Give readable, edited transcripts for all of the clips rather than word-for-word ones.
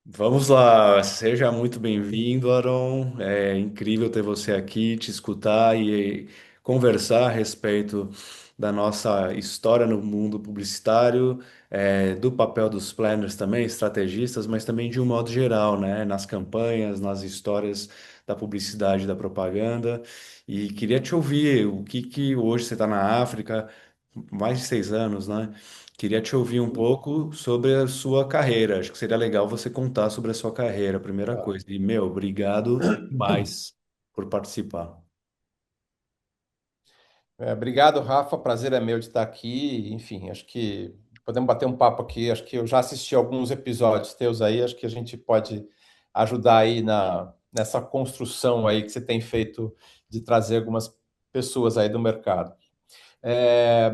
Vamos lá, seja muito bem-vindo, Aaron. É incrível ter você aqui, te escutar e conversar a respeito da nossa história no mundo publicitário, do papel dos planners também, estrategistas, mas também de um modo geral, né? Nas campanhas, nas histórias da publicidade, e da propaganda. E queria te ouvir, o que que hoje você está na África, mais de 6 anos, né? Queria te ouvir um pouco sobre a sua carreira. Acho que seria legal você contar sobre a sua carreira, a primeira Tá. coisa. E, meu, obrigado mais por participar. Obrigado, Rafa. Prazer é meu de estar aqui. Enfim, acho que podemos bater um papo aqui. Acho que eu já assisti alguns episódios teus aí. Acho que a gente pode ajudar aí nessa construção aí que você tem feito de trazer algumas pessoas aí do mercado.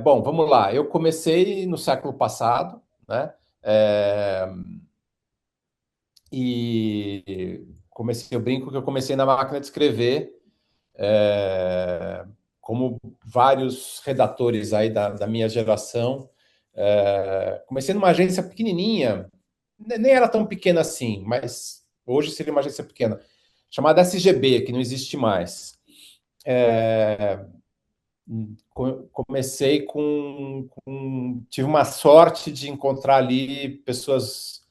Bom, vamos lá. Eu comecei no século passado, né? É, e eu brinco que eu comecei na máquina de escrever. é, Como vários redatores aí da minha geração. Comecei numa agência pequenininha, nem era tão pequena assim, mas hoje seria uma agência pequena, chamada SGB, que não existe mais. É, Comecei tive uma sorte de encontrar ali pessoas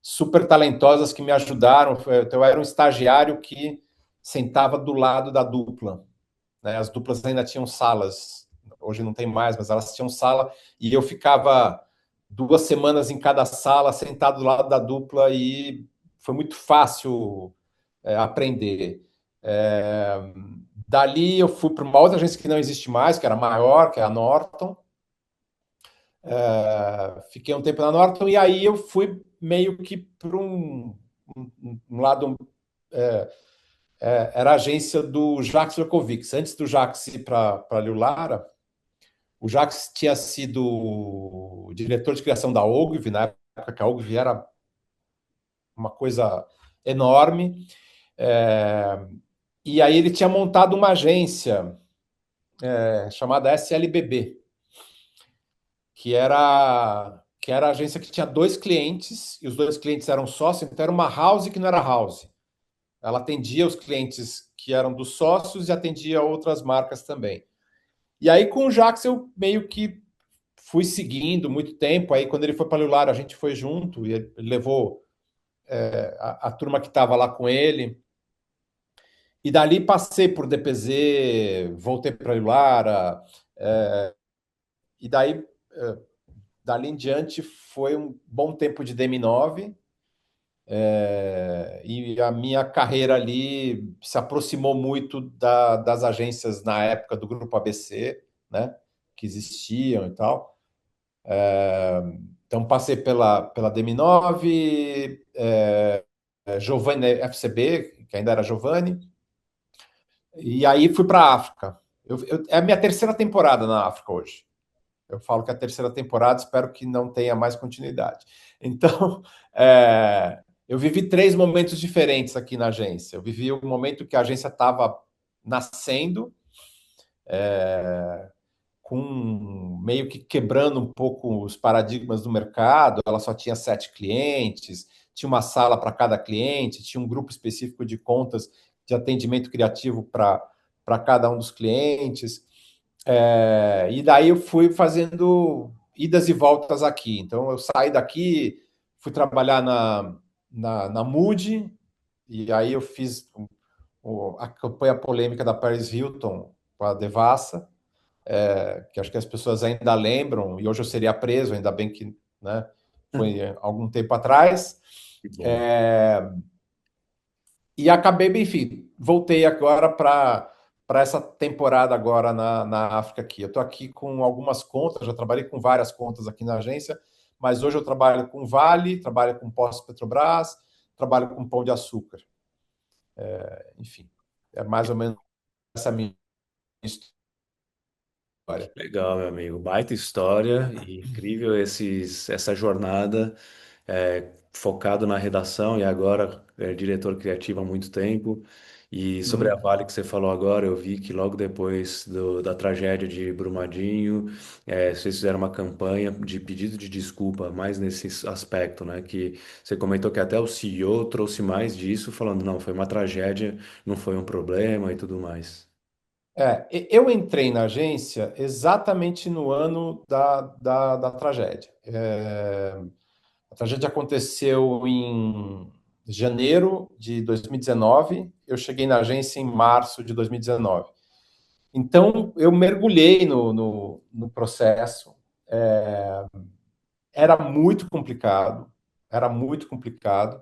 super talentosas que me ajudaram. Eu era um estagiário que sentava do lado da dupla, né? As duplas ainda tinham salas, hoje não tem mais, mas elas tinham sala e eu ficava 2 semanas em cada sala, sentado do lado da dupla e foi muito fácil aprender. É, Dali eu fui para uma outra agência que não existe mais, que era maior, que é a Norton. Fiquei um tempo na Norton e aí eu fui meio que para um lado. é, Era a agência do Jacques Lecovics. Antes do Jacques ir para Liulara, o Jacques tinha sido diretor de criação da Ogilvy, na época que a Ogilvy era uma coisa enorme. É, e aí ele tinha montado uma agência chamada SLBB, que era a agência que tinha dois clientes, e os dois clientes eram sócios, então era uma house que não era house. Ela atendia os clientes que eram dos sócios e atendia outras marcas também. E aí, com o Jax, eu meio que fui seguindo muito tempo. Aí, quando ele foi para o Lar, a gente foi junto e ele levou a turma que estava lá com ele. E dali passei por DPZ, voltei para o Lara. E daí, é, dali em diante, foi um bom tempo de DM9. E a minha carreira ali se aproximou muito das agências na época do Grupo ABC, né? Que existiam e tal. Então, passei pela DM9, Giovanni FCB, que ainda era Giovanni, e aí fui para a África. É a minha terceira temporada na África hoje. Eu falo que é a terceira temporada, espero que não tenha mais continuidade. Então, eu vivi 3 momentos diferentes aqui na agência. Eu vivi o momento que a agência estava nascendo, com meio que quebrando um pouco os paradigmas do mercado. Ela só tinha 7 clientes, tinha uma sala para cada cliente, tinha um grupo específico de contas de atendimento criativo para cada um dos clientes. E daí eu fui fazendo idas e voltas aqui. Então eu saí daqui, fui trabalhar na Moody, e aí eu fiz a campanha polêmica da Paris Hilton com a Devassa, que acho que as pessoas ainda lembram, e hoje eu seria preso, ainda bem que, né, foi algum tempo atrás. Que bom. É, e acabei, enfim, voltei agora para essa temporada agora na África aqui. Eu estou aqui com algumas contas, já trabalhei com várias contas aqui na agência, mas hoje eu trabalho com Vale, trabalho com Postos Petrobras, trabalho com Pão de Açúcar. Enfim, é mais ou menos essa minha Que história. legal, meu amigo. Baita história e incrível essa jornada focado na redação e agora diretor criativo há muito tempo. E sobre a Uhum. Vale que você falou agora, eu vi que logo depois da tragédia de Brumadinho, vocês fizeram uma campanha de pedido de desculpa, mais nesse aspecto, né? Que você comentou que até o CEO trouxe mais disso, falando, não, foi uma tragédia, não foi um problema e tudo mais. Eu entrei na agência exatamente no ano da tragédia. A tragédia aconteceu em janeiro de 2019, eu cheguei na agência em março de 2019. Então, eu mergulhei no processo. Era muito complicado, era muito complicado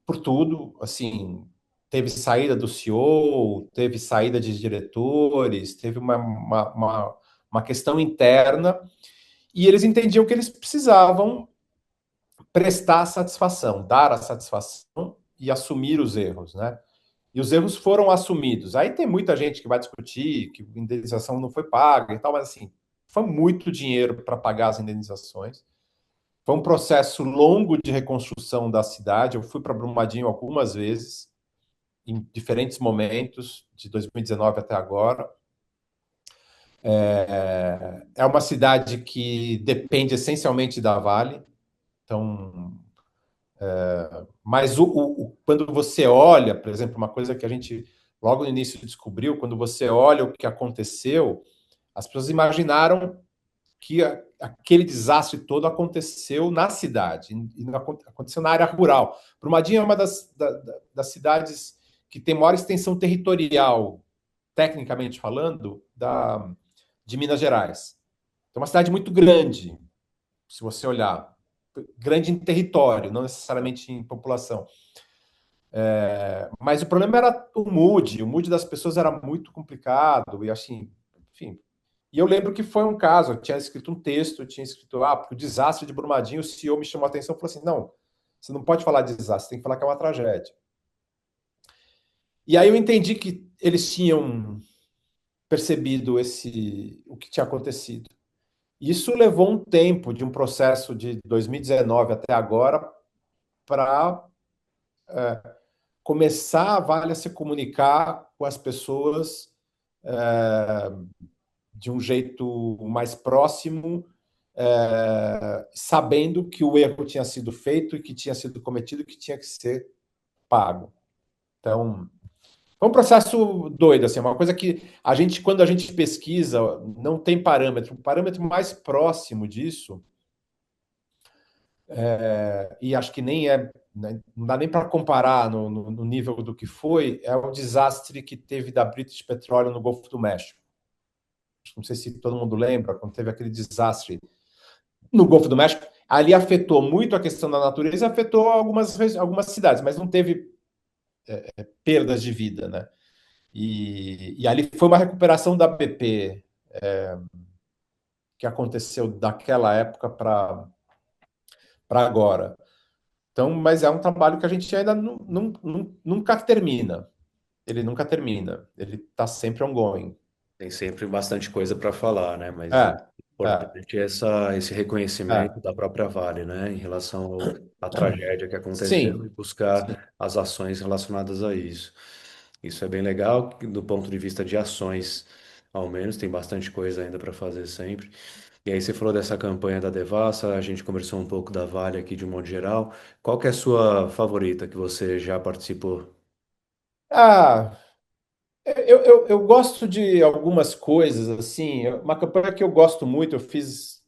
por tudo. Assim, teve saída do CEO, teve saída de diretores, teve uma questão interna, e eles entendiam que eles precisavam prestar satisfação, dar a satisfação e assumir os erros, né? E os erros foram assumidos. Aí tem muita gente que vai discutir que a indenização não foi paga e tal, mas assim, foi muito dinheiro para pagar as indenizações. Foi um processo longo de reconstrução da cidade. Eu fui para Brumadinho algumas vezes, em diferentes momentos, de 2019 até agora. É uma cidade que depende essencialmente da Vale. Então, mas quando você olha, por exemplo, uma coisa que a gente logo no início descobriu, quando você olha o que aconteceu, as pessoas imaginaram que aquele desastre todo aconteceu na cidade, e não aconteceu na área rural. Brumadinho é uma das cidades que tem maior extensão territorial, tecnicamente falando, de Minas Gerais. É uma cidade muito grande, se você olhar. Grande em território, não necessariamente em população. Mas o problema era o mood das pessoas era muito complicado, e assim, enfim. E eu lembro que foi um caso, eu tinha escrito um texto, eu tinha escrito, porque o desastre de Brumadinho, o CEO me chamou a atenção e falou assim: não, você não pode falar de desastre, você tem que falar que é uma tragédia. E aí eu entendi que eles tinham percebido o que tinha acontecido. Isso levou um tempo de um processo de 2019 até agora para começar a Vale a se comunicar com as pessoas de um jeito mais próximo, sabendo que o erro tinha sido feito e que tinha sido cometido e que tinha que ser pago. Então, é um processo doido, assim, uma coisa que a gente, quando a gente pesquisa, não tem parâmetro. O parâmetro mais próximo disso, e acho que nem é, né, não dá nem para comparar no nível do que foi, é o desastre que teve da British Petroleum no Golfo do México. Não sei se todo mundo lembra, quando teve aquele desastre no Golfo do México. Ali afetou muito a questão da natureza, afetou algumas cidades, mas não teve perdas de vida, né? E ali foi uma recuperação da BP que aconteceu daquela época para agora. Então, mas é um trabalho que a gente ainda nunca termina. Ele nunca termina. Ele está sempre ongoing. Tem sempre bastante coisa para falar, né? Mas o É, é, importante é esse reconhecimento é, da própria Vale, né? Em relação à tragédia que aconteceu sim, e sim. buscar as ações relacionadas a isso. Isso é bem legal, do ponto de vista de ações, ao menos, tem bastante coisa ainda para fazer sempre. E aí você falou dessa campanha da Devassa, a gente conversou um pouco da Vale aqui de um modo geral. Qual que é a sua favorita que você já participou? Ah, eu gosto de algumas coisas, assim, uma campanha que eu gosto muito, eu fiz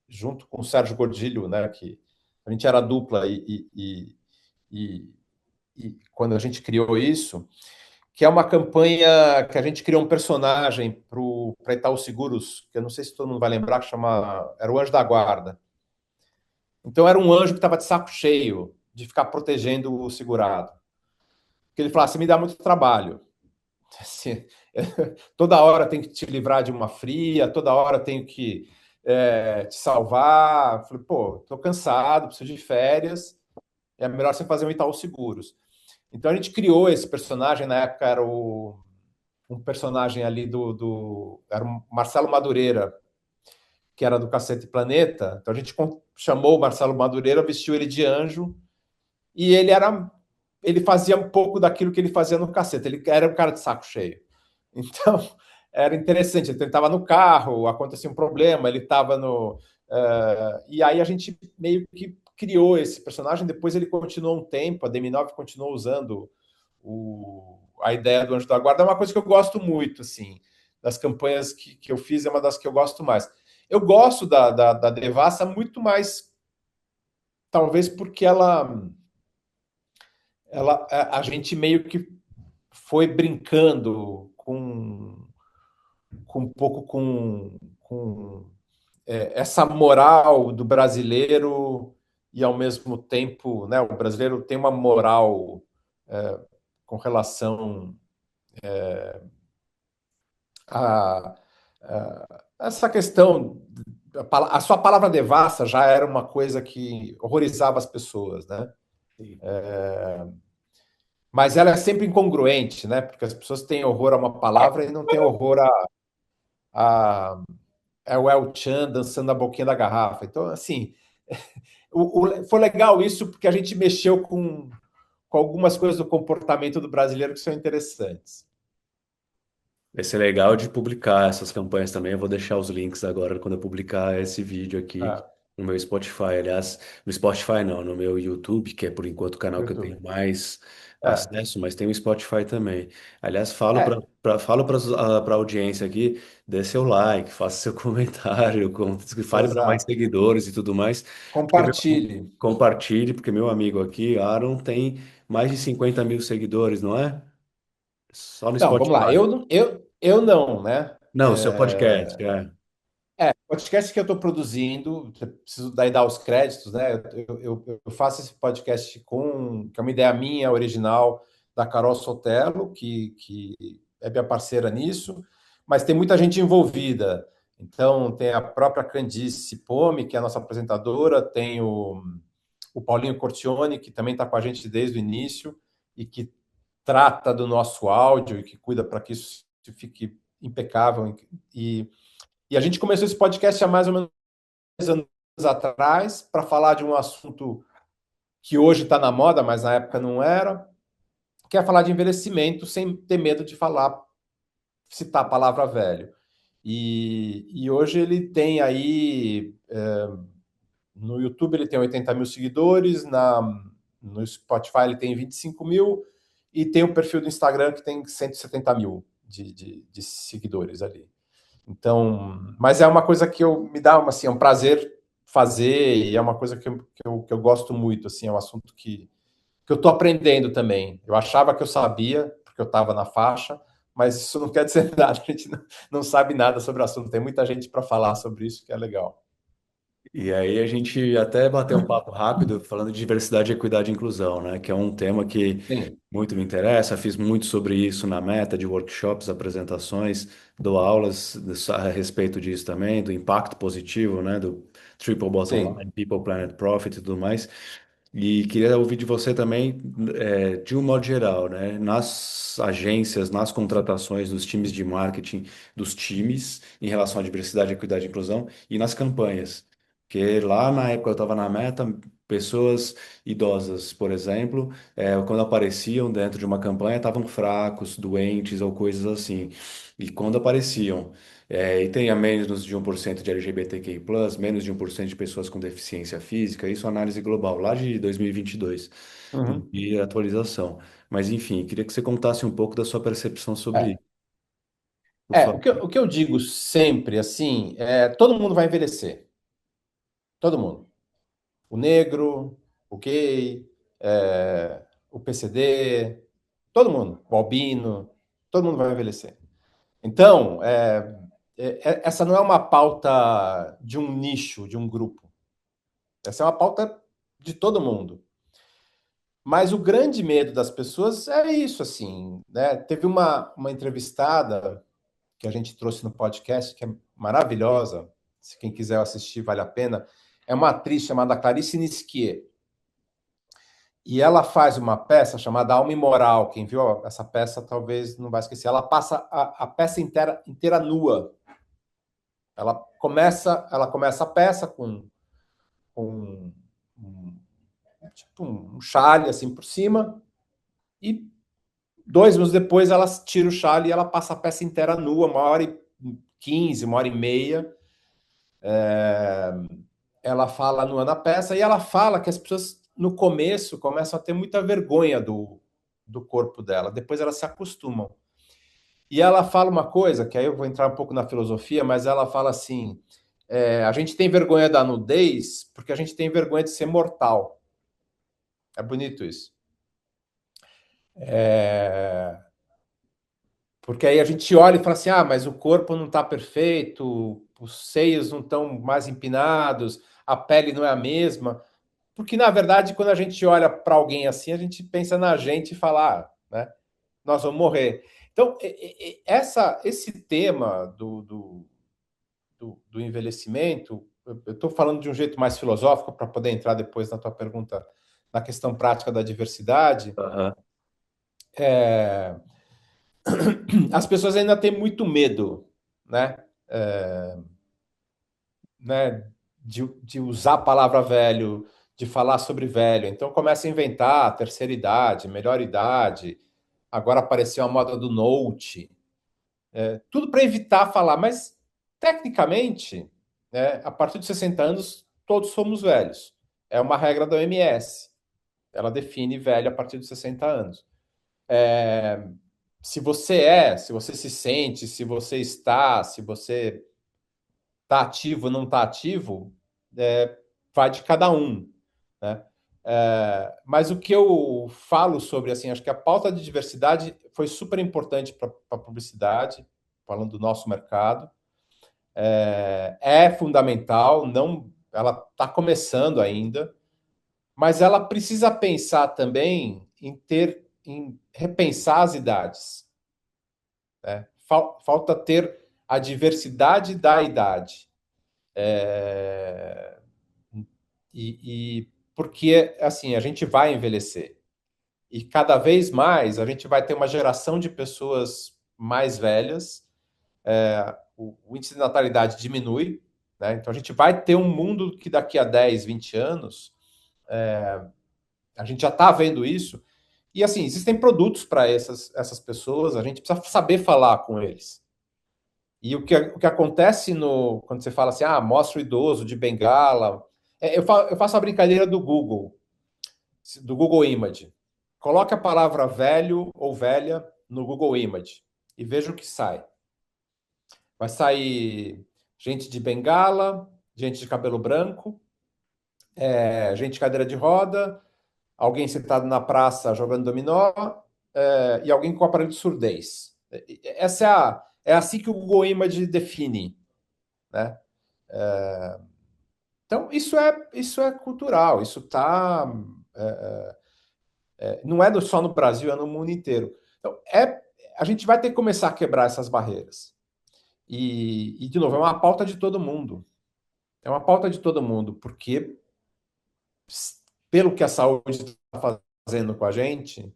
junto com o Sérgio Gordilho, né, que a gente era dupla e, e quando a gente criou isso, que é uma campanha que a gente criou um personagem para Itaú Seguros, que eu não sei se todo mundo vai lembrar, que chama, era o Anjo da Guarda. Então era um anjo que estava de saco cheio de ficar protegendo o segurado. Porque ele falava, você me dá muito trabalho. Assim, toda hora tem que te livrar de uma fria, toda hora tenho que te salvar. Falei, pô, tô cansado, preciso de férias. É melhor você fazer um Itaú Seguros. Então a gente criou esse personagem, na época era um personagem ali era o Marcelo Madureira, que era do Cacete Planeta. Então a gente chamou o Marcelo Madureira, vestiu ele de anjo, e ele era ele fazia um pouco daquilo que ele fazia no Caceta. Ele era um cara de saco cheio. Então, era interessante. Ele estava no carro, acontecia um problema, ele estava no. E aí a gente meio que criou esse personagem. Depois ele continuou um tempo, a DM9 continuou usando a ideia do Anjo da Guarda. É uma coisa que eu gosto muito, assim, das campanhas que eu fiz, é uma das que eu gosto mais. Eu gosto da Devassa muito mais, talvez porque a gente meio que foi brincando com um pouco com essa moral do brasileiro e ao mesmo tempo, né, o brasileiro tem uma moral com relação a, essa questão. A sua palavra devassa já era uma coisa que horrorizava as pessoas, né? Sim. Mas ela é sempre incongruente, né? Porque as pessoas têm horror a uma palavra e não têm horror a é o El Chan dançando na boquinha da garrafa. Então, assim, foi legal isso porque a gente mexeu com algumas coisas do comportamento do brasileiro que são interessantes. Vai ser legal de publicar essas campanhas também. Eu vou deixar os links agora quando eu publicar esse vídeo aqui Ah, no meu Spotify. Aliás, no Spotify não, no meu YouTube, que é por enquanto o canal que eu tenho YouTube. mais É, acesso, mas tem o Spotify também. Aliás, é, falo para a audiência aqui, dê seu like, faça seu comentário, fale para mais exato. seguidores e tudo mais. Porque Compartilhe. compartilhe, porque meu amigo aqui, Aaron, tem mais de 50 mil seguidores, não é? Só no Não, vamos lá. Spotify. Eu não, né? Não, o seu podcast, é. Podcast que eu estou produzindo, preciso daí dar os créditos, né? Eu faço esse podcast que é uma ideia minha, original, da Carol Sotelo, que é minha parceira nisso, mas tem muita gente envolvida. Então, tem a própria Candice Pome, que é a nossa apresentadora, tem o Paulinho Cortione, que também está com a gente desde o início e que trata do nosso áudio e que cuida para que isso fique impecável. E a gente começou esse podcast há mais ou menos anos atrás para falar de um assunto que hoje está na moda, mas na época não era, que é falar de envelhecimento sem ter medo de falar, citar a palavra velho. E hoje ele tem aí, no YouTube ele tem 80 mil seguidores, no Spotify ele tem 25 mil, e tem um perfil do Instagram que tem 170 mil de seguidores ali. Então, mas é uma coisa que me dá assim, é um prazer fazer e é uma coisa que eu gosto muito, assim, é um assunto que eu estou aprendendo também. Eu achava que eu sabia, porque eu estava na faixa, mas isso não quer dizer nada, a gente não sabe nada sobre o assunto. Tem muita gente para falar sobre isso, que é legal. E aí a gente até bateu um papo rápido falando de diversidade, equidade e inclusão, né? Que é um tema que Sim, muito me interessa. Fiz muito sobre isso na Meta, de workshops, apresentações, dou aulas a respeito disso também, do impacto positivo, né? Do Triple Bottom sim, Line, People, Planet, Profit e tudo mais. E queria ouvir de você também, de um modo geral, né? Nas agências, nas contratações dos times de marketing, dos times, em relação à diversidade, equidade e inclusão, e nas campanhas. Porque lá na época eu estava na Meta, pessoas idosas, por exemplo, quando apareciam dentro de uma campanha, estavam fracos, doentes ou coisas assim. E quando apareciam, e tenha menos de 1% de LGBTQI+, menos de 1% de pessoas com deficiência física, isso é análise global, lá de 2022, não uhum. vi atualização. Mas, enfim, queria que você contasse um pouco da sua percepção sobre É, isso, por favor. o que eu digo sempre, assim, todo mundo vai envelhecer. Todo mundo. O negro, o gay, o PCD, todo mundo, o albino, todo mundo vai envelhecer. Então, essa não é uma pauta de um nicho, de um grupo. Essa é uma pauta de todo mundo. Mas o grande medo das pessoas é isso, assim, né? Teve uma entrevistada que a gente trouxe no podcast, que é maravilhosa, se quem quiser assistir vale a pena, é uma atriz chamada Clarice Nisquier. E ela faz uma peça chamada Alma Imoral. Quem viu essa peça talvez não vai esquecer. Ela passa a peça inteira nua. Ela começa a peça com tipo um chale assim por cima. E 2 minutos depois ela tira o chale e ela passa a peça inteira nua, 1h15, 1h30. Ela fala nua na peça e ela fala que as pessoas no começo começam a ter muita vergonha do corpo dela, depois elas se acostumam. E ela fala uma coisa, que aí eu vou entrar um pouco na filosofia, mas ela fala assim: a gente tem vergonha da nudez porque a gente tem vergonha de ser mortal. É bonito isso. Porque aí a gente olha e fala assim: ah, mas o corpo não está perfeito, os seios não estão mais empinados, a pele não é a mesma. Porque, na verdade, quando a gente olha para alguém assim, a gente pensa na gente e fala, né, nós vamos morrer. Então, esse tema do envelhecimento, eu estou falando de um jeito mais filosófico para poder entrar depois na tua pergunta na questão prática da diversidade. Aham. As pessoas ainda têm muito medo, né? Né, de usar a palavra velho, de falar sobre velho. Então começa a inventar a terceira idade, melhor idade. Agora apareceu a moda do Note. Tudo para evitar falar, mas tecnicamente, né, a partir de 60 anos, todos somos velhos. É uma regra da OMS. Ela define velho a partir de 60 anos. Se você se sente, se você está, se você está ativo ou não está ativo, vai de cada um, né? Mas o que eu falo sobre, assim, acho que a pauta de diversidade foi super importante para a publicidade, falando do nosso mercado. É fundamental, não, ela está começando ainda, mas ela precisa pensar também em repensar as idades, né? Falta ter a diversidade da idade. É, porque assim a gente vai envelhecer e cada vez mais a gente vai ter uma geração de pessoas mais velhas, o índice de natalidade diminui, né? Então a gente vai ter um mundo que daqui a 10, 20 anos a gente já está vendo isso. E assim, existem produtos para essas pessoas, a gente precisa saber falar com eles. E o que acontece quando você fala assim, mostra o idoso de bengala. Eu faço a brincadeira do Google Image. Coloque a palavra velho ou velha no Google Image e veja o que sai. Vai sair gente de bengala, gente de cabelo branco, gente de cadeira de roda, alguém sentado na praça jogando dominó, e alguém com aparelho de surdez. Essa é assim que o Google Image define, né? Então, isso é cultural, isso está. Não é só no Brasil, é no mundo inteiro. Então, a gente vai ter que começar a quebrar essas barreiras. De novo, é uma pauta de todo mundo. É uma pauta de todo mundo, porque, pelo que a saúde está fazendo com a gente,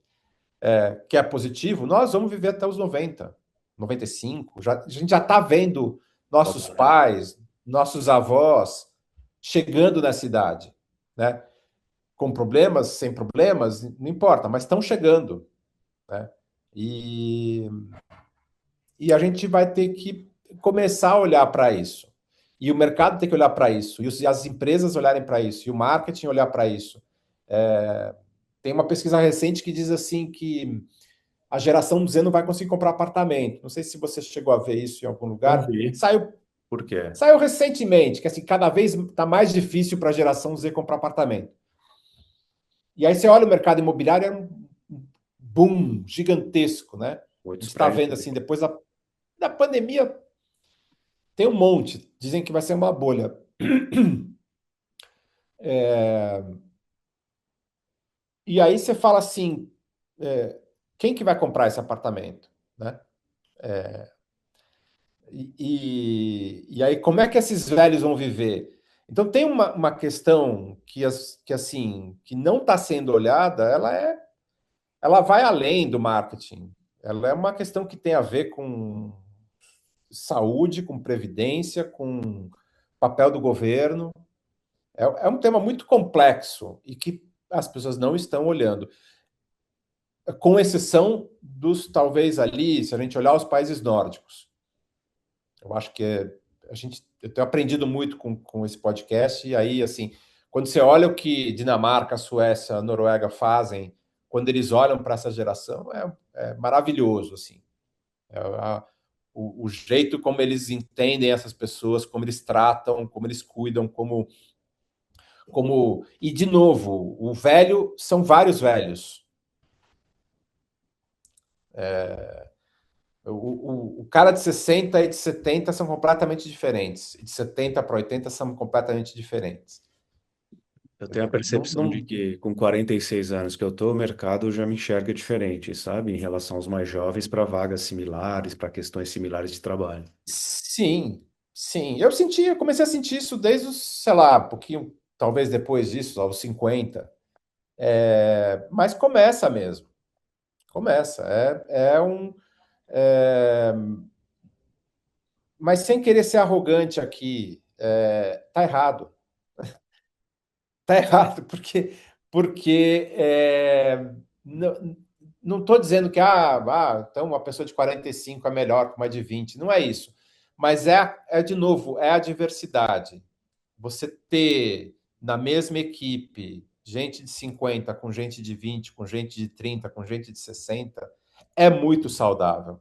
que é positivo, nós vamos viver até os 90, 95. A gente já está vendo nossos pais, nossos avós chegando nessa idade, né? Com problemas, sem problemas, não importa, mas estão chegando, né? E, e a gente vai ter que começar a olhar para isso. E o mercado tem que olhar para isso, e as empresas olharem para isso, e o marketing olhar para isso. Tem uma pesquisa recente que diz assim que a geração Z não vai conseguir comprar apartamento. Não sei se você chegou a ver isso em algum Não lugar. vi. Por quê? Saiu recentemente, que assim, cada vez está mais difícil para a geração Z comprar apartamento. E aí você olha o mercado imobiliário, é um boom gigantesco, né? A Muitos gente está prédios. vendo assim, depois da pandemia, tem um monte. Dizem que vai ser uma bolha. E aí você fala assim, quem que vai comprar esse apartamento, né? E aí, como é que esses velhos vão viver? Então, tem uma questão que assim, que não está sendo olhada, ela vai além do marketing. Ela é uma questão que tem a ver com saúde, com previdência, com papel do governo. É um tema muito complexo e que as pessoas não estão olhando. com exceção dos, talvez ali, se a gente olhar os países nórdicos. Eu acho que eu tenho aprendido muito com esse podcast, e aí, assim, quando você olha o que Dinamarca, Suécia, Noruega fazem, quando eles olham para essa geração, é maravilhoso, assim. É o jeito como eles entendem essas pessoas, como eles tratam, como eles cuidam, como... E, de novo, o velho, são vários velhos. O cara de 60 e de 70 são completamente diferentes. E de 70 para 80 são completamente diferentes. Eu tenho a Não, percepção de não, que com 46 anos que eu tô, o mercado já me enxerga diferente, sabe? Em relação aos mais jovens, para vagas similares, para questões similares de trabalho. sim, sim. Eu comecei a sentir isso desde os, sei lá, um pouquinho, talvez depois disso, aos 50. Mas começa mesmo. Começa. É, mas sem querer ser arrogante aqui, tá errado. Tá errado, porque não estou dizendo que então uma pessoa de 45 é melhor que uma de 20. Não é isso. Mas de novo, é a diversidade. Você ter na mesma equipe gente de 50 com gente de 20, com gente de 30, com gente de 60, é muito saudável.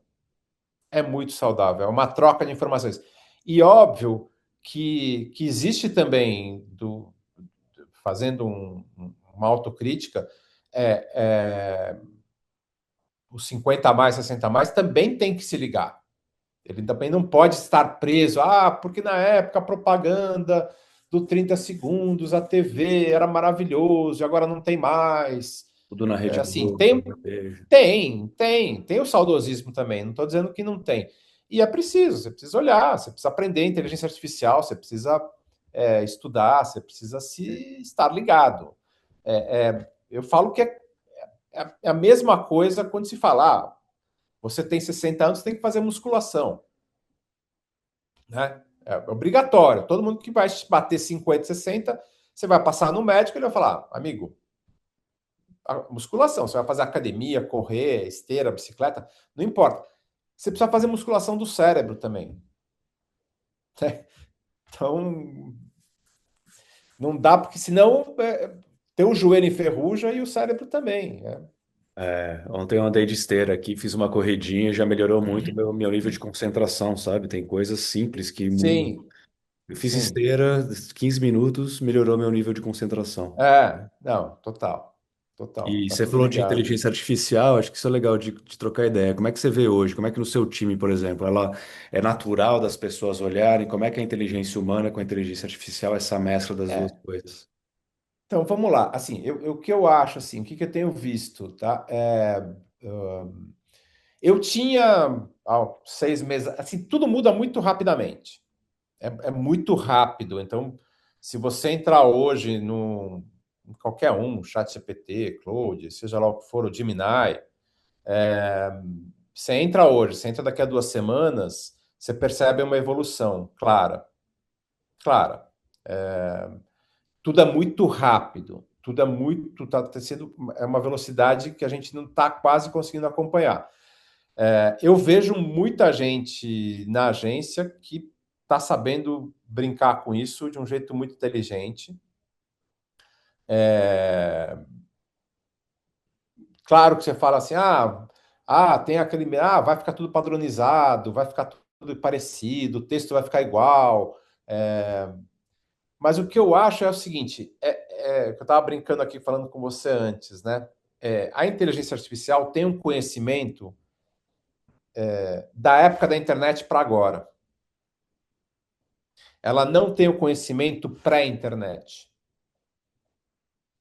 É muito saudável. É uma troca de informações. E óbvio que existe também, fazendo uma autocrítica, é, é, os 50 a mais, 60 a mais, também tem que se ligar. Ele também não pode estar preso. Porque na época a propaganda do 30 segundos, a TV era maravilhoso, e agora não tem mais. Tudo na Rede Assim, Globo, eu vejo. tem o saudosismo também, não estou dizendo que não tem. E é preciso, você precisa olhar, você precisa aprender inteligência artificial, você precisa estudar, você precisa se estar ligado. Eu falo que é a mesma coisa quando se fala, você tem 60 anos, tem que fazer musculação, né? É obrigatório. Todo mundo que vai bater 50, 60, você vai passar no médico e ele vai falar, amigo, a musculação, você vai fazer academia, correr, esteira, bicicleta, não importa. Você precisa fazer musculação do cérebro também. Então, não dá, porque senão tem o joelho enferruja e o cérebro também. Ontem eu andei de esteira aqui, fiz uma corridinha, já melhorou muito meu nível de concentração, sabe? Tem coisas simples que mudam. Sim, Eu fiz sim. esteira, 15 minutos, melhorou meu nível de concentração. Não, total. Total. E Tá você tudo falou de ligado. inteligência artificial, acho que isso é legal de trocar ideia. Como é que você vê hoje? Como é que no seu time, por exemplo, ela é natural das pessoas olharem? Como é que a inteligência humana com a inteligência artificial, essa mescla das duas É. coisas? Então, vamos lá. Assim, o que eu acho, assim, o que eu tenho visto, tá? Eu tinha, há 6 meses, assim, tudo muda muito rapidamente. É muito rápido. Então, se você entrar hoje em qualquer ChatGPT, Claude, seja lá o que for, o Gemini, você entra hoje, você entra daqui a 2 semanas, você percebe uma evolução clara. Clara. Tudo é muito rápido. Tudo é muito. Está sendo uma velocidade que a gente não está quase conseguindo acompanhar. Eu vejo muita gente na agência que está sabendo brincar com isso de um jeito muito inteligente. Claro que você fala assim, tem aquele, vai ficar tudo padronizado, vai ficar tudo parecido, o texto vai ficar igual. Mas o que eu acho é o seguinte, que eu estava brincando aqui falando com você antes, né? A inteligência artificial tem um conhecimento da época da internet para agora. Ela não tem o conhecimento pré-internet.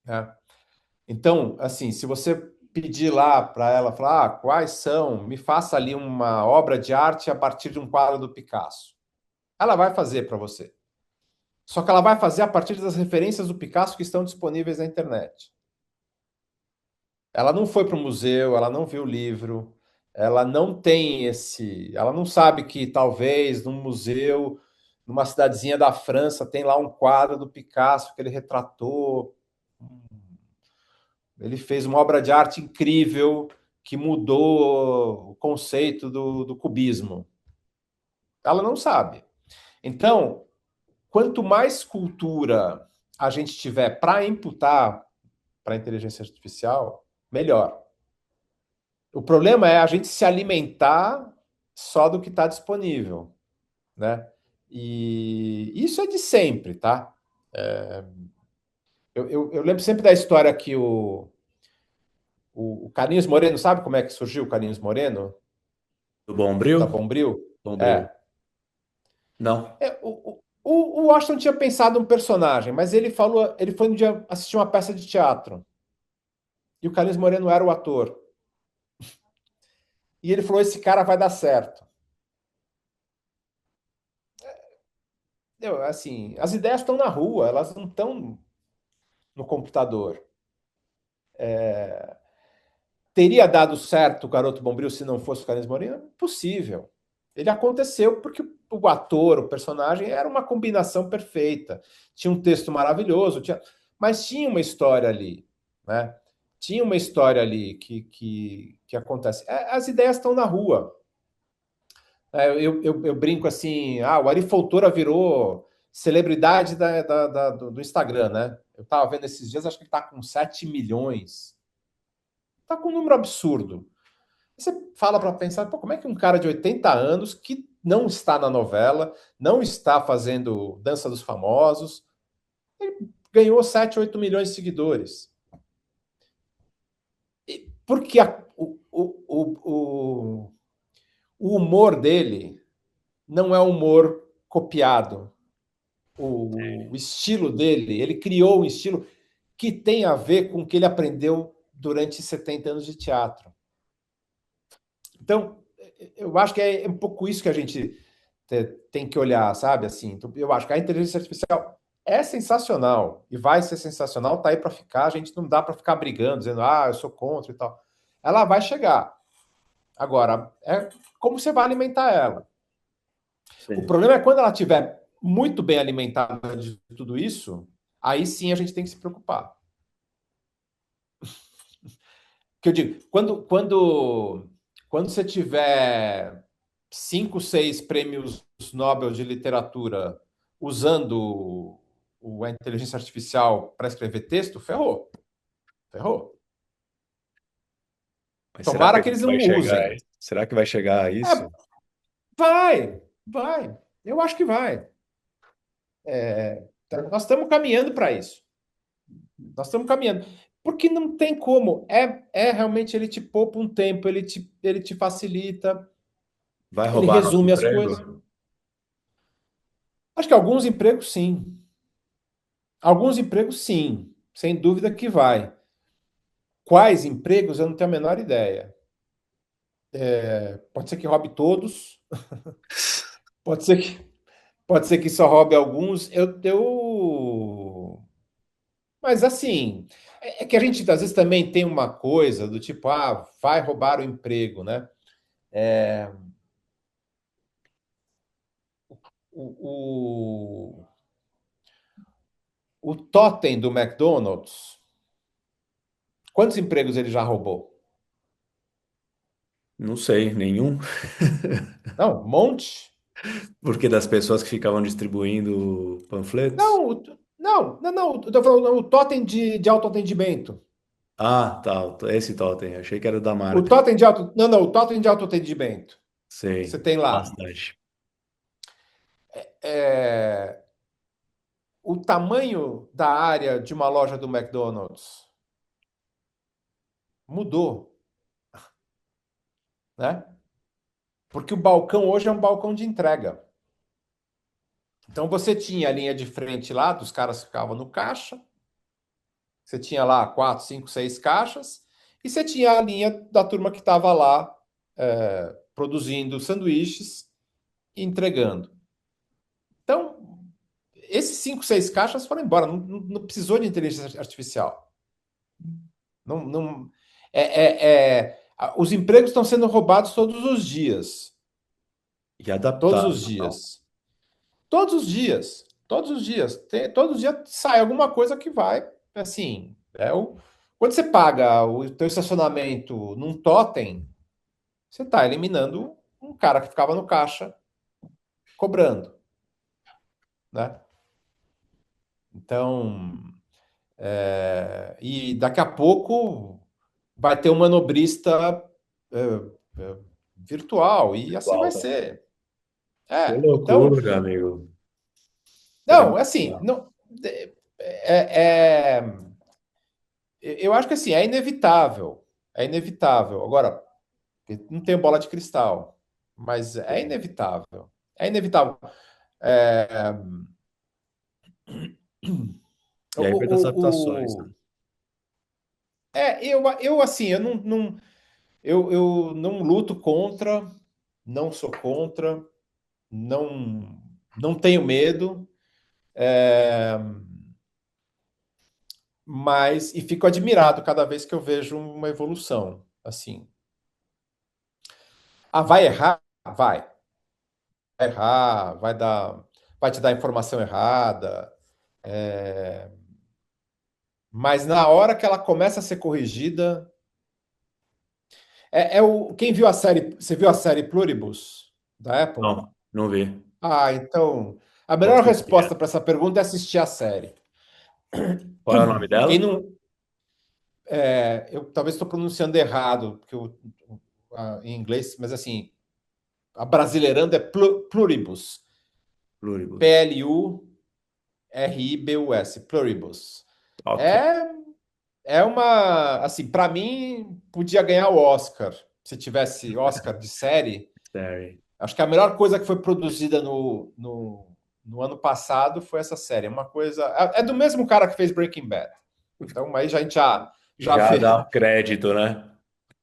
Né? Então, assim, se você pedir lá para ela, falar, quais são, me faça ali uma obra de arte a partir de um quadro do Picasso. Ela vai fazer para você. Só que ela vai fazer a partir das referências do Picasso que estão disponíveis na internet. Ela não foi para o museu, ela não viu o livro, ela não tem ela não sabe que talvez num museu, numa cidadezinha da França, tem lá um quadro do Picasso que ele retratou Ele fez uma obra de arte incrível que mudou o conceito do cubismo. Ela não sabe. Então, quanto mais cultura a gente tiver para imputar para a inteligência artificial, melhor. O problema é a gente se alimentar só do que está disponível, né? E isso é de sempre, tá? Eu lembro sempre da história que o Carlinhos Moreno, sabe como é que surgiu o Carlinhos Moreno? Do Da Bombril? Bombril? Bombril. É. Não. O Washington tinha pensado um personagem, mas ele falou, ele foi um dia assistir uma peça de teatro. E o Carlinhos Moreno era o ator. E ele falou: esse cara vai dar certo. Assim, as ideias estão na rua, elas não estão no computador. Teria dado certo o Garoto Bombril se não fosse o Carlinhos Moreno? Possível. Ele aconteceu porque o ator, o personagem, era uma combinação perfeita. Tinha um texto maravilhoso, mas tinha uma história ali, né? Tinha uma história ali que acontece. As ideias estão na rua. Eu brinco assim, o Ari Fontoura virou celebridade do Instagram, né? Eu estava vendo esses dias, acho que ele está com 7 milhões. Está com um número absurdo. Você fala para pensar, pô, como é que um cara de 80 anos que não está na novela, não está fazendo Dança dos Famosos, ele ganhou 7, 8 milhões de seguidores? Porque o humor dele não é humor copiado. O estilo dele, ele criou um estilo que tem a ver com o que ele aprendeu durante 70 anos de teatro. Então, eu acho que é um pouco isso que a gente tem que olhar, sabe? Assim, então, eu acho que a inteligência artificial é sensacional e vai ser sensacional, tá aí para ficar. A gente não dá para ficar brigando, dizendo, eu sou contra e tal. Ela vai chegar. Agora, é como você vai alimentar ela. O Sim. problema é quando ela estiver muito bem alimentada de tudo isso, aí sim a gente tem que se preocupar. Que eu digo, quando você tiver 5, 6 prêmios Nobel de literatura usando a inteligência artificial para escrever texto, ferrou. Ferrou. Mas será que Tomara a que gente eles vai não chegar? usem. Será que vai chegar a isso? É, vai. Eu acho que vai. Nós estamos caminhando para isso. Nós estamos caminhando. Porque não tem como. É realmente ele te poupa um tempo, ele te facilita, Vai ele roubar nosso resume as coisas. emprego? Acho que alguns empregos, sim. Alguns empregos, sim. Sem dúvida que vai. Quais empregos, eu não tenho a menor ideia. Pode ser que roube todos, pode ser que só roube alguns. Mas assim, é que a gente às vezes também tem uma coisa do tipo, vai roubar o emprego, né? O, o totem do McDonald's, quantos empregos ele já roubou? Não sei, nenhum. Não, um monte. Porque das pessoas que ficavam distribuindo panfletos? Não, não. Eu tô falando o totem de autoatendimento. Ah, tá, esse totem. Achei que era o da O marca. totem de auto. Não, o totem de autoatendimento. Você Sei, tem lá. bastante. É, o tamanho da área de uma loja do McDonald's mudou, né? Porque o balcão hoje é um balcão de entrega. Então você tinha a linha de frente lá, dos caras que ficavam no caixa. Você tinha lá 4, 5, 6 caixas. E você tinha a linha da turma que estava lá produzindo sanduíches e entregando. Então, esses 5, 6 caixas foram embora. Não precisou de inteligência artificial. Não, não, os empregos estão sendo roubados todos os dias. E Todos adaptado. os dias. Todos os dias. Todos os dias. Todos os dias sai alguma coisa que vai. Assim, Quando você paga o teu estacionamento num totem, você está eliminando um cara que ficava no caixa cobrando, né? Então, e daqui a pouco vai ter um manobrista é, é, virtual e assim vai Virtual, tá? ser. Que Então, loucura, amigo. não, assim, não, é, é, eu acho que assim é inevitável, é inevitável. Agora, não tenho bola de cristal, mas é inevitável, é inevitável. É, E aí vai ter as adaptações, né? eu assim, eu não luto contra, não sou contra, não, não tenho medo, mas e fico admirado cada vez que eu vejo uma evolução. Assim, vai errar, vai errar, vai te dar informação errada, mas na hora que ela começa a ser corrigida, quem viu a série, você viu a série Pluribus da Apple? Não, não vi. Então, a Vou melhor assistir resposta essa. para essa pergunta é assistir a série. Qual é o nome Quem dela? não, eu talvez estou pronunciando errado, porque em inglês, mas assim, a brasileirando é Pluribus. Pluribus. Pluribus. Pluribus. Ok. É, é uma, assim, para mim, podia ganhar o Oscar. Se tivesse Oscar de série, Série. acho que a melhor coisa que foi produzida no ano passado foi essa série. É uma coisa. É do mesmo cara que fez Breaking Bad. Então aí já, a gente já Já vê. dá crédito, né?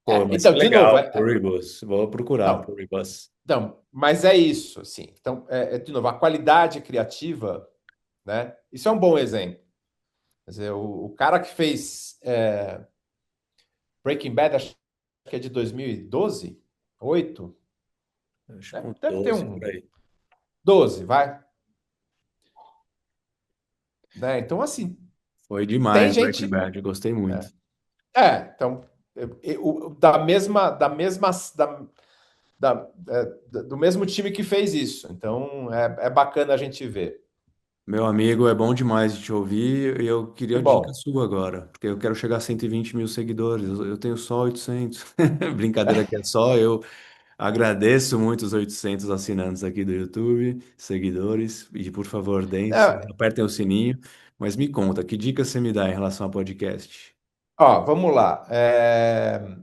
Pô, mas que Então, de novo, legal, Pluribus. Vou procurar não, Pluribus. não, mas é isso, assim. Então, de novo, a qualidade criativa, né? Isso é um bom exemplo. Quer dizer, o cara que fez Breaking Bad, acho que é de 2012, 8, Acho que né? com Deve ter 12 por um aí. 12, vai. Né? Então, assim, Foi tem demais Breaking gente. Bad, eu gostei muito. Então, do mesmo time que fez isso. Então, é bacana a gente ver. Meu amigo, é bom demais de te ouvir e eu Que queria dica bom. sua agora, porque eu quero chegar a 120 mil seguidores, eu tenho só 800. Brincadeira que é só, eu agradeço muito os 800 assinantes aqui do YouTube, seguidores, e por favor, É, apertem o sininho, mas me conta, que dica você me dá em relação ao podcast? vamos lá.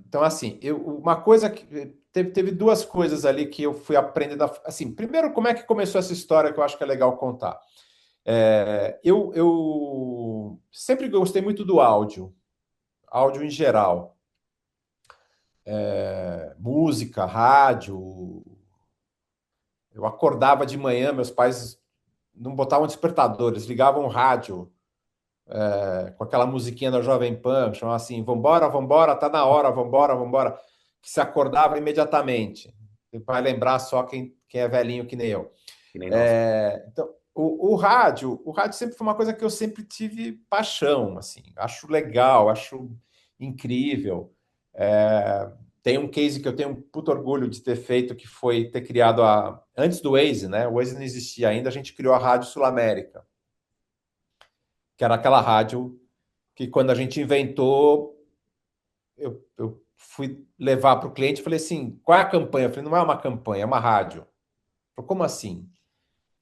Então, assim, uma coisa que teve duas coisas ali que eu fui aprendendo. Assim, primeiro, como é que começou essa história que eu acho que é legal contar. Eu sempre gostei muito do áudio em geral. Música, rádio. Eu acordava de manhã, meus pais não botavam despertadores, ligavam o rádio com aquela musiquinha da Jovem Pan, chamava assim, vambora, vambora, tá na hora, vambora, vambora, que se acordava imediatamente. Vai lembrar só quem é velhinho que nem eu. Que nem nós. Então, o rádio sempre foi uma coisa que eu sempre tive paixão, assim, acho legal, acho incrível. É, tem um case que eu tenho um puto orgulho de ter feito, que foi ter criado antes do Waze, né? O Waze não existia ainda, a gente criou a Rádio Sul América, que era aquela rádio que quando a gente inventou, eu fui levar para o cliente e falei assim: qual é a campanha? Eu falei, não é uma campanha, é uma rádio. Ele falou, como assim?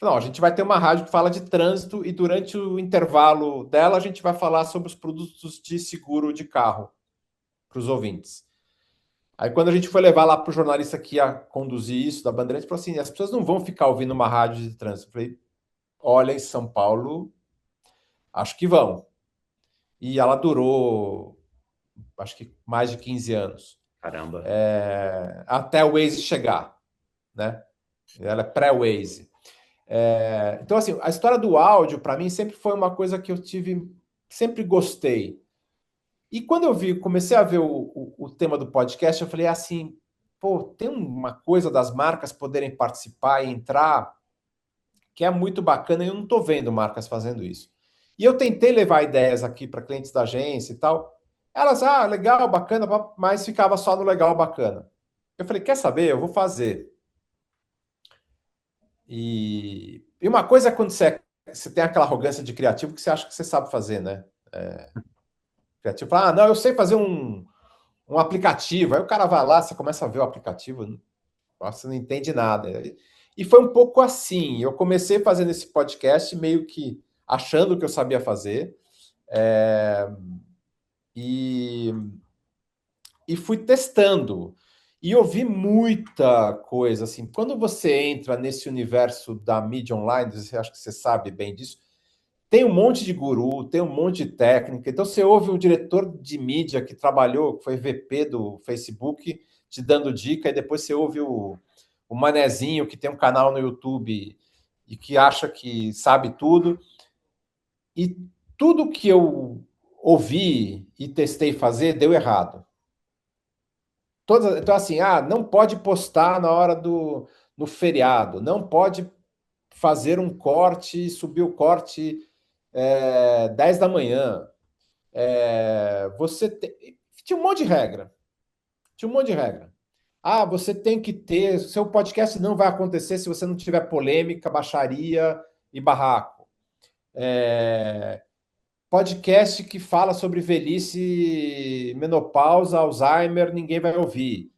Não, a gente vai ter uma rádio que fala de trânsito e durante o intervalo dela a gente vai falar sobre os produtos de seguro de carro para os ouvintes. Aí quando a gente foi levar lá para o jornalista que ia conduzir isso da Bandeirantes, falou assim, as pessoas não vão ficar ouvindo uma rádio de trânsito. Eu falei, olha, em São Paulo, acho que vão. E ela durou, acho que mais de 15 anos, Caramba. até o Waze chegar, né? Ela é pré-Waze. Então, assim, a história do áudio, para mim, sempre foi uma coisa que eu sempre gostei. E quando comecei a ver o tema do podcast, eu falei assim, pô, tem uma coisa das marcas poderem participar e entrar que é muito bacana e eu não estou vendo marcas fazendo isso. E eu tentei levar ideias aqui para clientes da agência e tal, Elas, legal, bacana, mas ficava só no legal, bacana. Eu falei, quer saber? Eu vou fazer. E uma coisa é quando você tem aquela arrogância de criativo que você acha que você sabe fazer, né? Criativo fala, não, eu sei fazer um aplicativo. Aí o cara vai lá, você começa a ver o aplicativo, nossa, você não entende nada. E foi um pouco assim. Eu comecei fazendo esse podcast meio que achando que eu sabia fazer. é, e, e fui testando. E ouvi muita coisa, assim. Quando você entra nesse universo da mídia online, você acha que você sabe bem disso, tem um monte de guru, tem um monte de técnica. Então você ouve o diretor de mídia que trabalhou, que foi VP do Facebook, te dando dica, e depois você ouve o manezinho que tem um canal no YouTube e que acha que sabe tudo. E tudo que eu ouvi e testei fazer deu errado. Então, assim, não pode postar na hora no feriado, não pode fazer um corte, subir o corte 10 da manhã. Tinha um monte de regra. Tinha um monte de regra. Você tem que ter. Seu podcast não vai acontecer se você não tiver polêmica, baixaria e barraco. Podcast que fala sobre velhice, menopausa, Alzheimer, ninguém vai ouvir.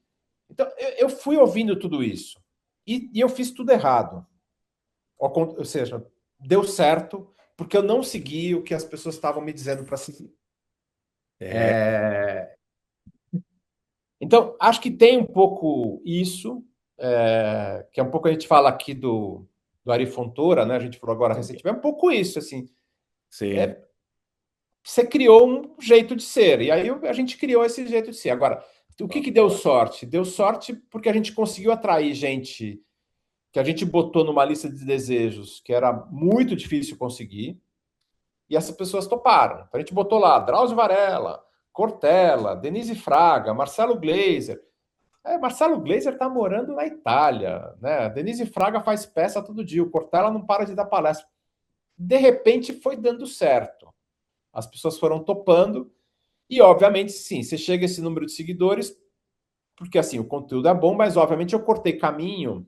Então, eu fui ouvindo tudo isso. E eu fiz tudo errado. Ou seja, deu certo, porque eu não segui o que as pessoas estavam me dizendo para seguir. É, Então, acho que tem um pouco isso, que é um pouco a gente fala aqui do Ari Fontoura, né? A gente falou agora recentemente, é um pouco isso, assim. sim, É, você criou um jeito de ser, e aí a gente criou esse jeito de ser. Agora, o que deu sorte? Deu sorte porque a gente conseguiu atrair gente que a gente botou numa lista de desejos que era muito difícil conseguir, e essas pessoas toparam. Então, a gente botou lá Drauzio Varela, Cortella, Denise Fraga, Marcelo Gleiser. Marcelo Gleiser está morando na Itália, né? A Denise Fraga faz peça todo dia, o Cortella não para de dar palestra. De repente foi dando certo. As pessoas foram topando e, obviamente, sim, você chega a esse número de seguidores, porque assim, o conteúdo é bom, mas obviamente eu cortei caminho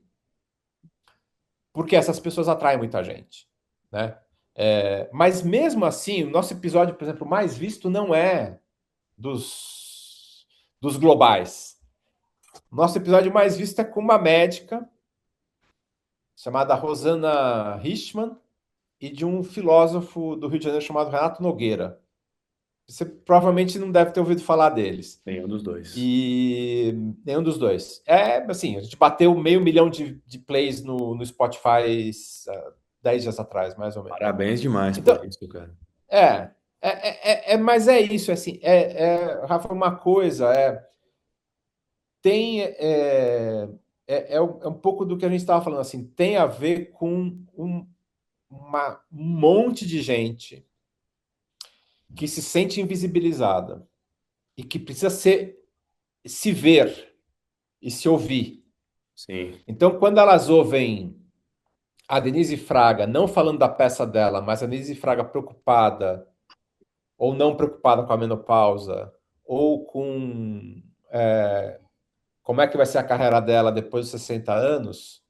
porque essas pessoas atraem muita gente, né? Mas mesmo assim, o nosso episódio, por exemplo, mais visto não é dos globais. Nosso episódio mais visto é com uma médica chamada Rosana Richman e de um filósofo do Rio de Janeiro chamado Renato Nogueira. Você provavelmente não deve ter ouvido falar deles. nenhum dos dois. E nenhum dos dois. Assim, a gente bateu 500 mil de plays no Spotify 10 dias atrás, mais ou menos. Parabéns demais por Então, isso, cara. é, mas é isso, assim, Rafa, uma coisa, tem, um pouco do que a gente estava falando, assim, tem a ver com um monte de gente que se sente invisibilizada e que precisa se ver e se ouvir. Sim, Então, quando elas ouvem a Denise Fraga não falando da peça dela, mas a Denise Fraga preocupada ou não preocupada com a menopausa, ou com como é que vai ser a carreira dela depois dos 60 anos,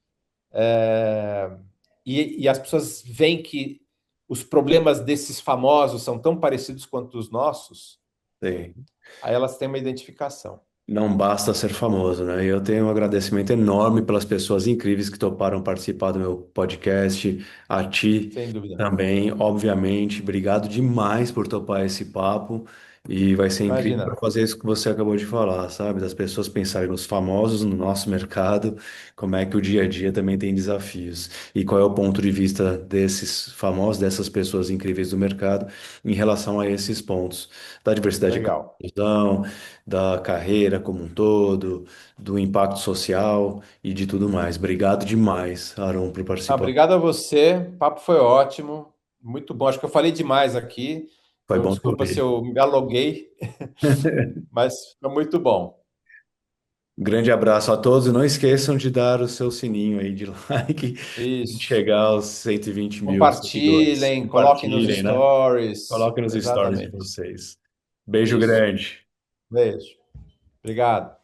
e as pessoas veem que os problemas desses famosos são tão parecidos quanto os nossos, sim. aí elas têm uma identificação, Não basta ser famoso, né? Eu tenho um agradecimento enorme pelas pessoas incríveis que toparam participar do meu podcast, a ti sem dúvida. também, obviamente. Obrigado demais por topar esse papo e vai ser incrível para Imagina, fazer isso que você acabou de falar, sabe? Das pessoas pensarem nos famosos, no nosso mercado, como é que o dia a dia também tem desafios e qual é o ponto de vista desses famosos, dessas pessoas incríveis do mercado em relação a esses pontos da diversidade de legal. inclusão, da carreira como um todo, do impacto social e de tudo mais. Obrigado demais, Aaron, por participar. Obrigado a você, o papo foi ótimo, muito bom. Acho que eu falei demais aqui, Foi então bom te desculpa se ouvir. eu me alonguei, mas foi muito bom. Grande abraço a todos. Não esqueçam de dar o seu sininho aí de like e Isso. chegar aos 120 mil seguidores. Compartilhem, coloquem nos Compartilhem, né? stories. Coloquem nos stories de Exatamente. vocês. Beijo Isso. grande. Beijo. Obrigado.